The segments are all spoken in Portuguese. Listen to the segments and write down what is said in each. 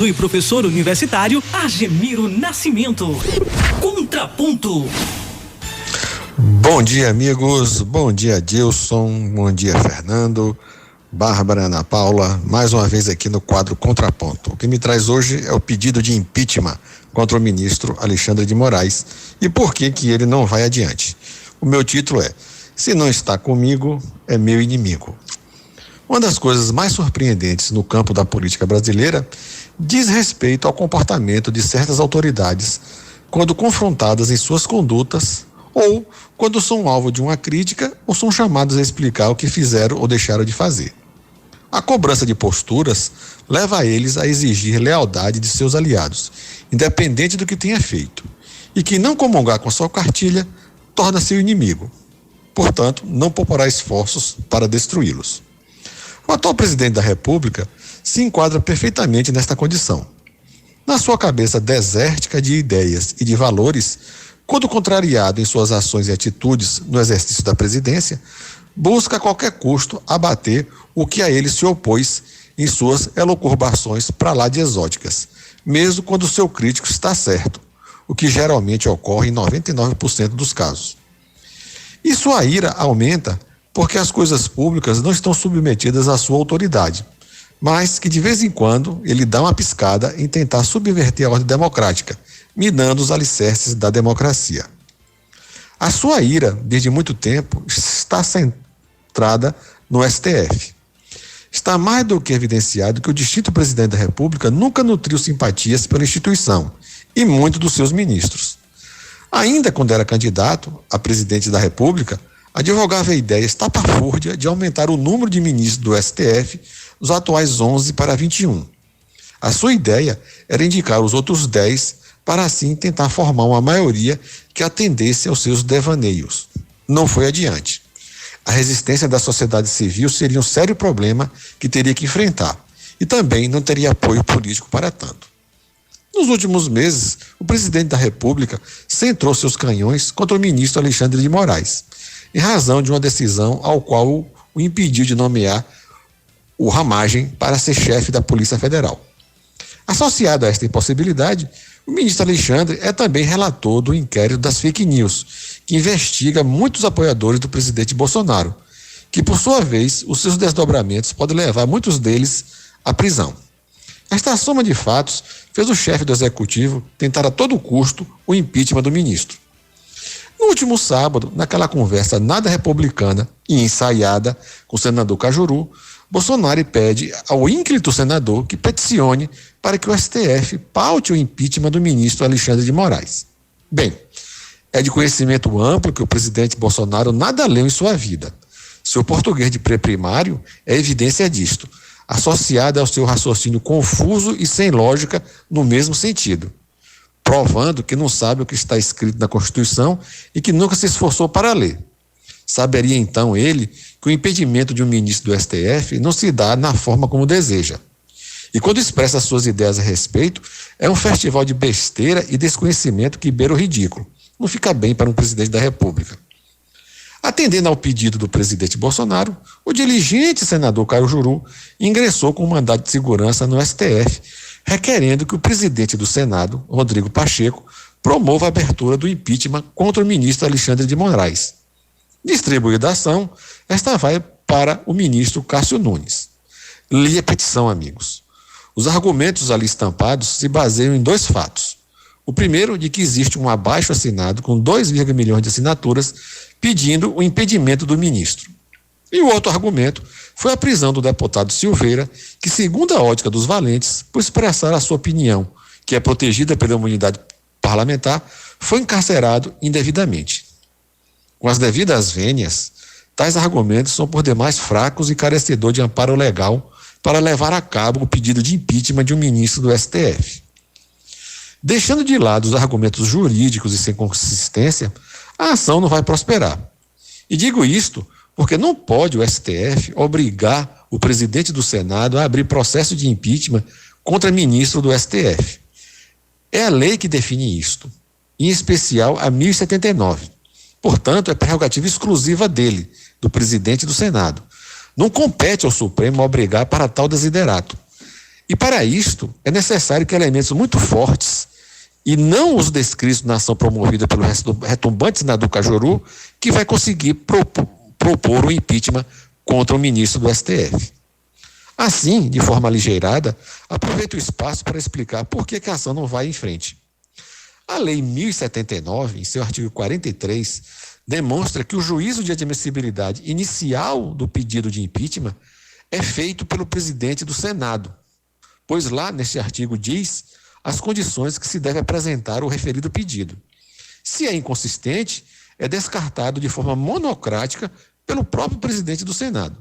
E professor universitário Agemiro Nascimento. Contraponto. Bom dia, amigos. Bom dia, Dilson. Bom dia, Fernando. Bárbara, Ana Paula. Mais uma vez aqui no quadro Contraponto. O que me traz hoje é o pedido de impeachment contra o ministro Alexandre de Moraes e por que ele não vai adiante. O meu título é: se não está comigo, é meu inimigo. Uma das coisas mais surpreendentes no campo da política brasileira diz respeito ao comportamento de certas autoridades quando confrontadas em suas condutas ou quando são alvo de uma crítica ou são chamados a explicar o que fizeram ou deixaram de fazer. A cobrança de posturas leva eles a exigir lealdade de seus aliados, independente do que tenha feito, e que não comungar com sua cartilha torna-se o inimigo. Portanto, não poupará esforços para destruí-los. O atual presidente da República se enquadra perfeitamente nesta condição. Na sua cabeça desértica de ideias e de valores, quando contrariado em suas ações e atitudes no exercício da presidência, busca a qualquer custo abater o que a ele se opôs em suas elucubrações para lá de exóticas, mesmo quando o seu crítico está certo, o que geralmente ocorre em 99% dos casos. E sua ira aumenta porque as coisas públicas não estão submetidas à sua autoridade, mas que de vez em quando ele dá uma piscada em tentar subverter a ordem democrática, minando os alicerces da democracia. A sua ira, desde muito tempo, está centrada no STF. Está mais do que evidenciado que o distinto presidente da República nunca nutriu simpatias pela instituição e muito dos seus ministros. Ainda quando era candidato a presidente da República, advogava a ideia estapafúrdia de aumentar o número de ministros do STF dos atuais 11 para 21. A sua ideia era indicar os outros 10 para assim tentar formar uma maioria que atendesse aos seus devaneios. Não foi adiante. A resistência da sociedade civil seria um sério problema que teria que enfrentar e também não teria apoio político para tanto. Nos últimos meses, o presidente da República centrou seus canhões contra o ministro Alexandre de Moraes, em razão de uma decisão ao qual o impediu de nomear o Ramagem para ser chefe da Polícia Federal. Associado a esta impossibilidade, o ministro Alexandre é também relator do inquérito das fake news, que investiga muitos apoiadores do presidente Bolsonaro, que por sua vez, os seus desdobramentos podem levar muitos deles à prisão. Esta soma de fatos fez o chefe do executivo tentar a todo custo o impeachment do ministro. No último sábado, naquela conversa nada republicana e ensaiada com o senador Cajuru, Bolsonaro pede ao ínclito senador que peticione para que o STF paute o impeachment do ministro Alexandre de Moraes. Bem, é de conhecimento amplo que o presidente Bolsonaro nada leu em sua vida. Seu português de pré-primário é evidência disto, associada ao seu raciocínio confuso e sem lógica no mesmo sentido, provando que não sabe o que está escrito na Constituição e que nunca se esforçou para ler. Saberia então ele que o impedimento de um ministro do STF não se dá na forma como deseja. E quando expressa suas ideias a respeito, é um festival de besteira e desconhecimento que beira o ridículo. Não fica bem para um presidente da República. Atendendo ao pedido do presidente Bolsonaro, o diligente senador Cajuru ingressou com um mandado de segurança no STF, requerendo que o presidente do Senado, Rodrigo Pacheco, promova a abertura do impeachment contra o ministro Alexandre de Moraes. Distribuída a ação, esta vai para o ministro Cássio Nunes. Li a petição, amigos. Os argumentos ali estampados se baseiam em dois fatos. O primeiro, de que existe um abaixo-assinado com 2,1 milhões de assinaturas pedindo o impedimento do ministro. E o outro argumento foi a prisão do deputado Silveira, que, segundo a ótica dos valentes, por expressar a sua opinião, que é protegida pela imunidade parlamentar, foi encarcerado indevidamente. Com as devidas vênias, tais argumentos são por demais fracos e carecedor de amparo legal para levar a cabo o pedido de impeachment de um ministro do STF. Deixando de lado os argumentos jurídicos e sem consistência, a ação não vai prosperar. E digo isto porque não pode o STF obrigar o presidente do Senado a abrir processo de impeachment contra ministro do STF. É a lei que define isto, em especial a 1079. Portanto, é prerrogativa exclusiva dele, do presidente do Senado. Não compete ao Supremo obrigar para tal desiderato. E para isto é necessário que elementos muito fortes, e não os descritos na ação promovida pelo retumbante senador Cajuru, que vai conseguir propor o impeachment contra o ministro do STF. Assim, de forma aligeirada, aproveito o espaço para explicar por que a ação não vai em frente. A Lei 1079, em seu artigo 43, demonstra que o juízo de admissibilidade inicial do pedido de impeachment é feito pelo presidente do Senado, pois lá, neste artigo, diz as condições que se deve apresentar o referido pedido. Se é inconsistente, é descartado de forma monocrática pelo próprio presidente do Senado.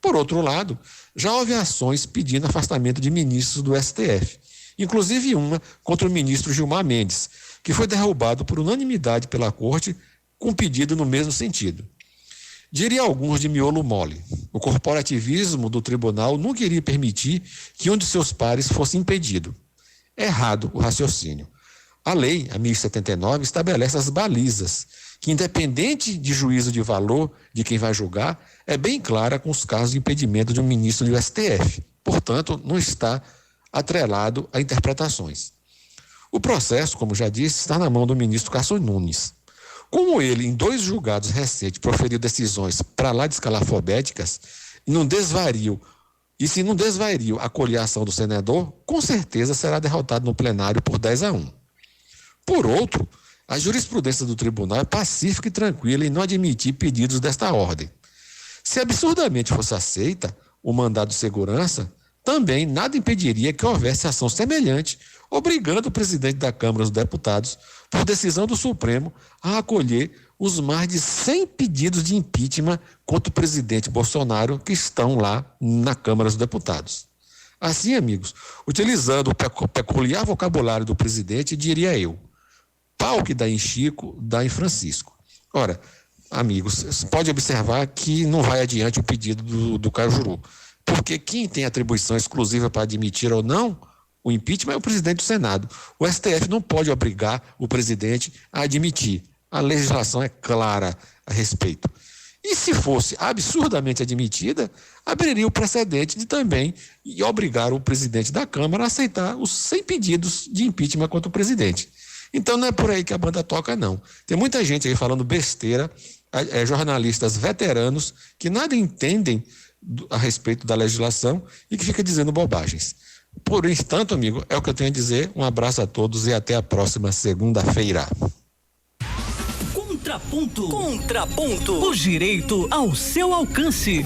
Por outro lado, já houve ações pedindo afastamento de ministros do STF, inclusive uma contra o ministro Gilmar Mendes, que foi derrubado por unanimidade pela Corte com pedido no mesmo sentido. Diria alguns de miolo mole, o corporativismo do tribunal nunca iria permitir que um de seus pares fosse impedido. Errado o raciocínio. A lei, a 1079, estabelece as balizas, que independente de juízo de valor de quem vai julgar, é bem clara com os casos de impedimento de um ministro do STF. Portanto, não está atrelado a interpretações. O processo, como já disse, está na mão do ministro Cássio Nunes. Como ele, em 2 julgados recentes, proferiu decisões para lá de escalafobéticas, se não desvario acolher a ação do senador, com certeza será derrotado no plenário por 10-1. Por outro, a jurisprudência do tribunal é pacífica e tranquila em não admitir pedidos desta ordem. Se absurdamente fosse aceita o mandado de segurança, também nada impediria que houvesse ação semelhante, obrigando o presidente da Câmara dos Deputados, por decisão do Supremo, a acolher os mais de 100 pedidos de impeachment contra o presidente Bolsonaro que estão lá na Câmara dos Deputados. Assim, amigos, utilizando o peculiar vocabulário do presidente, diria eu: pau que dá em Chico, dá em Francisco. Ora, amigos, você pode observar que não vai adiante o pedido do Cajuru, porque quem tem atribuição exclusiva para admitir ou não o impeachment é o presidente do Senado. O STF não pode obrigar o presidente a admitir. A legislação é clara a respeito. E se fosse absurdamente admitida, abriria o precedente de também obrigar o presidente da Câmara a aceitar os 100 pedidos de impeachment contra o presidente. Então não é por aí que a banda toca, não. Tem muita gente aí falando besteira, jornalistas veteranos que nada entendem a respeito da legislação e que fica dizendo bobagens. Por enquanto, amigo, é o que eu tenho a dizer. Um abraço a todos e até a próxima segunda-feira. Contraponto. O direito ao seu alcance.